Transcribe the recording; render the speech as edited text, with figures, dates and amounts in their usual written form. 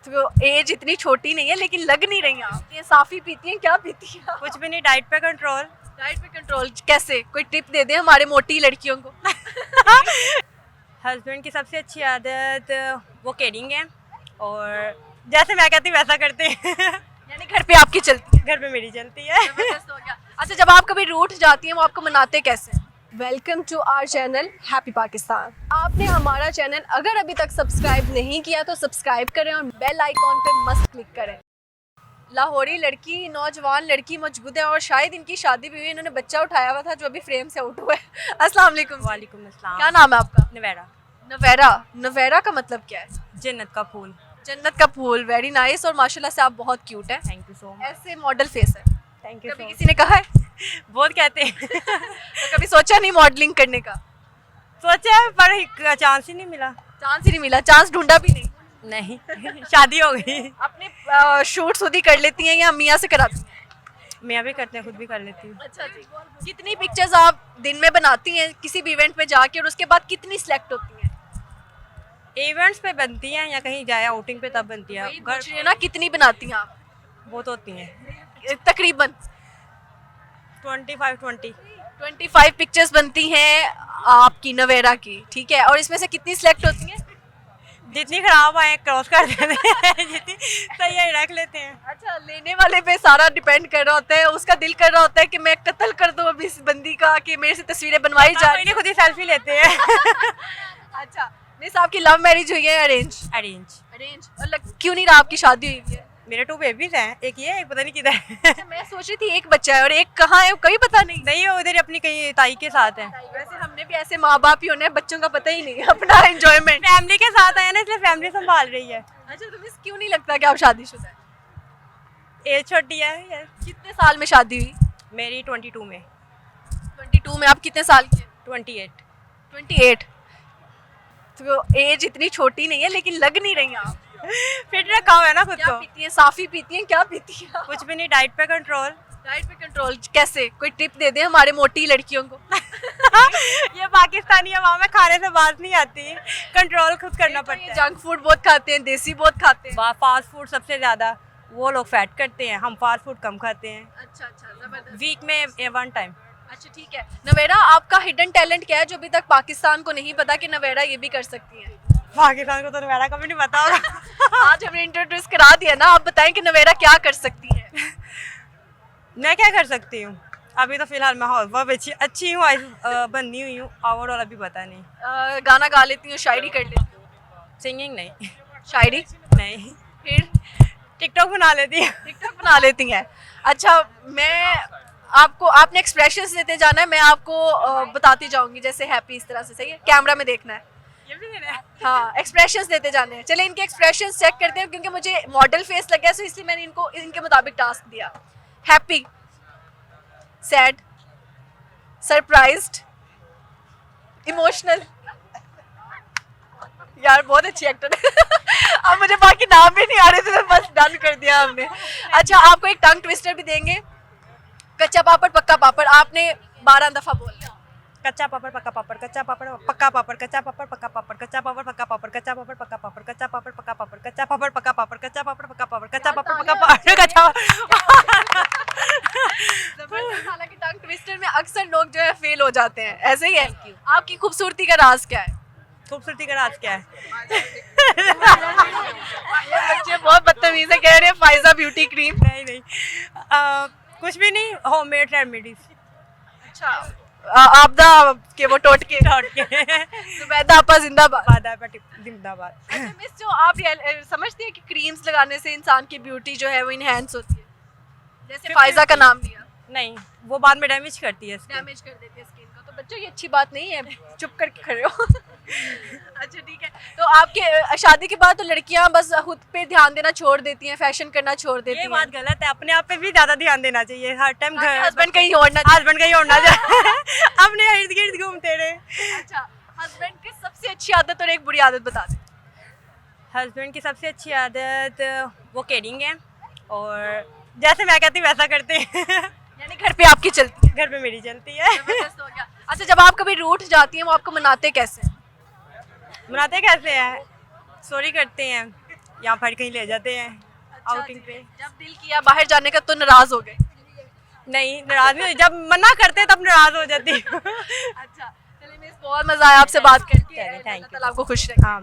तो एज इतनी छोटी नहीं है लेकिन लग नहीं रही आप। ये साफी पीती हैं, क्या पीती हैं? कुछ भी नहीं, डाइट पे कंट्रोल। डाइट पे कंट्रोल कैसे? कोई टिप दे दें हमारे मोटी लड़कियों को। हस्बैंड की सबसे अच्छी आदत वो केयरिंग है, और जैसे मैं कहती हूँ वैसा करते हैं। यानी घर पे आपकी चलती घर पे मेरी चलती है। जबरदस्त हो गया। अच्छा, जब आप कभी रूठ जाती हैं वो आपको मनाते कैसे? Welcome to our channel happy Pakistan. आपने हमारा चैनल अगर अभी तक सब्सक्राइब नहीं किया तो सब्सक्राइब करें और बेल आइकॉन पे मस्त क्लिक करें। लाहौरी लड़की, नौजवान लड़की मौजूद है और शायद इनकी शादी भी हुई, इन्होंने बच्चा उठाया हुआ था जो अभी फ्रेम से आउट हुआ है। अस्सलाम वालेकुम। वालेकुम अस्सलाम। क्या नाम है आपका? नवेरा। नवेरा। नवेरा का मतलब क्या है? जन्नत का फूल। जन्नत का फूल। Very nice. और माशाल्लाह से आप बहुत क्यूट हैं। Thank you so much. ऐसे मॉडल फेस है। थैंक यू कभी सो किसी ने कहा है? बहुत कहते हैं। तो कभी सोचा नहीं मॉडलिंग करने का? सोचा है पर चांस ही नहीं मिला। चांस ही नहीं मिला? चांस ढूंढा भी नहीं? नहीं। शादी हो गई। अपने शूट खुद ही कर लेती हैं या मियाँ से कराती हैं? मैं भी करते हैं, खुद भी कर लेती हूँ। अच्छा जी। कितनी पिक्चर्स आप दिन में बनाती हैं किसी भी इवेंट में जाके, और उसके बाद कितनी सिलेक्ट होती हैं? इवेंट्स पे बनती हैं या कहीं जाए आउटिंग पे तब बनती है। वही घर पूछ रही है ना, कितनी बनाती हैं आप? बहुत होती हैं। तकरीबन 25-20। 25 पिक्चर्स बनती हैं आपकी, नवेरा की, ठीक है। और इसमें से कितनी सिलेक्ट होती हैं? जितनी खराब आए क्रॉस कर देते हैं, जितनी सही है रख लेते हैं। अच्छा, लेने वाले पे सारा डिपेंड कर रहा होता है। उसका दिल कर रहा होता है कि मैं कत्ल कर दूं अभी इस बंदी का, कि मेरे से तस्वीरें बनवाई जा रही हैं। खुद ही सेल्फी लेते हैं। अच्छा, मिस आपकी लव मैरिज हुई है अरेंज? अरेंज। अरेंज। और क्यों नहीं रहा आपकी शादी हुई है? मेरे 2 बेबीज हैं, एक ये एक पता नहीं किधर है। अच्छा, मैं सोच रही थी एक बच्चा है और एक कहाँ है, कभी पता नहीं। नहीं, वो उधर अपनी कहीं ताई के साथ है। वैसे हमने भी ऐसे माँ बाप ही होने हैं, बच्चों का पता ही नहीं है अपना एंजॉयमेंट। फैमिली के साथ आए ना, इसलिए फैमिली संभाल रही है। अच्छा, तो मिस क्यों नहीं लगता कि आप शादीशुदा है? एज छोटी है। कितने साल में शादी हुई? मेरी 22 में। 22 में। आप कितने साल के? 28। 28। तो एज इतनी छोटी नहीं है लेकिन लग नहीं रही आप। फिट रखा हुआ है ना खुद क्या को। पीती हैं? साफी पीती हैं, क्या पीती हैं? कुछ भी नहीं, डाइट पे कंट्रोल। डाइट पे कंट्रोल कैसे? कोई टिप दे दें हमारे मोटी लड़कियों को। ये पाकिस्तानी हवा में खाने से बात नहीं आती, कंट्रोल खुद करना पड़ता है। जंक फूड बहुत खाते हैं, देसी बहुत खाते हैं। फास्ट फूड सबसे ज्यादा, वो लोग फैट करते हैं, हम फास्ट फूड कम खाते हैं। अच्छा अच्छा, जबरदस्त। वीक में 1 टाइम। अच्छा ठीक है। नवेरा, आपका हिडन टैलेंट क्या है जो अभी तक पाकिस्तान को नहीं पता कि नवेरा ये भी कर सकती है? पाकिस्तान को तो नवेरा कभी नहीं पता होगा। आज हमने इंट्रोड्यूस करा दिया ना, आप बताएं कि नवेरा क्या कर सकती है? मैं क्या कर सकती हूँ, अभी तो फिलहाल मैं बहुत अच्छी हूँ, बनी हुई हूँ। ओवरऑल अभी पता नहीं। गाना गा लेती हूँ, शायरी कर लेती हूँ? सिंगिंग नहीं। शायरी नहीं। फिर टिकटॉक बना लेती है। टिकटॉक बना लेती हैं। अच्छा, मैं आपको, आपने एक्सप्रेशंस देते जाना है, मैं आपको बताती जाऊंगी जैसे हैप्पी, इस तरह से। सही है? कैमरा में देखना है। ये भी देना है। हाँ, एक्सप्रेशंस देते जाने हैं। चले इनके एक्सप्रेशंस चेक करते हैं, क्योंकि मुझे मॉडल फेस लगा है तो इसलिए मैंने इनको इनके मुताबिक टास्क दिया। Happy, sad, surprised, emotional. यार बहुत अच्छी एक्टर है। अब मुझे बाकी नाम भी नहीं आ रहे थे तो बस डन कर दिया हमने। अच्छा, आपको एक टंग ट्विस्टर भी देंगे। कच्चा पापड़ पक्का पापड़, आपने 12 दफा बोलना। कच्चा पापड़ पक्का पापड़, कच्चा पापड़ पक्का पापड़, कच्चा पापड़ पक्का पापड़, कच्चा पापड़ पक्का पापड़, कच्चा पापड़ पक्का पापड़, कच्चा पापड़ पक्का पापड़, कच्चा पापड़ पक्का पापड़, कच्चा पापड़ पक्का पापड़, कच्चा पापड़ पक्का पापड़, कच्चा। जबरदस्त। हालांकि टंग ट्विस्टर में अक्सर लोग जो है फेल हो जाते हैं, ऐसे ही है। आपकी खूबसूरती का राज क्या है? खूबसूरती का राज क्या है? बच्चे बहुत बदतमीज है, कह रहे हैं फायजा ब्यूटी क्रीम। नहीं, कुछ भी नहीं, होममेड रेमेडीज। अच्छा, आपदा के वो टोटके। जुबैदा आपा जिंदाबाद। जिंदाबाद। अच्छा मिस, जो आप समझती हैं कि क्रीम्स लगाने से इंसान की ब्यूटी जो है वो इनहेंस होती है? जैसे फायजा का नाम लिया। नहीं, वो बाद में डैमेज करती है। डैमेज कर देती है स्किन को। तो बच्चों ये अच्छी बात नहीं है, चुप करके खड़े हो। अच्छा ठीक है। तो आपके शादी के बाद तो लड़कियां बस खुद पे ध्यान देना छोड़ देती हैं, फैशन करना छोड़ देती हैं। ये बात गलत है, अपने आप पे भी ज्यादा ध्यान देना चाहिए। हर टाइम हस्बैंड कहीं और ना हस्बैंड का ही होना चाहिए। अपने इर्द गिर्द घूमते रहे। अच्छा, हस्बैंड की सबसे अच्छी आदत और एक बुरी आदत बता दें। हस्बैंड की सबसे अच्छी आदत वो केयरिंग है, और जैसे मैं कहती हूँ वैसा करते हैं। यानी घर पे आपकी चलती है? घर पे मेरी चलती है। जबरदस्त हो गया। अच्छा, जब आप कभी रूठ जाती हैं वो आपको मनाते कैसे हैं? मनाते कैसे हैं? सॉरी करते हैं यहाँ पर कहीं ले जाते हैं आउटिंग पे। जब दिल किया बाहर जाने का तो नाराज हो गए? नहीं नाराज नहीं, जब मना करते तब नाराज हो जाती। अच्छा चलिए मिस, बहुत मजा आया आपसे बात करके। चलिए, thank you. अल्लाह ताला आपको खुश रखे। हाँ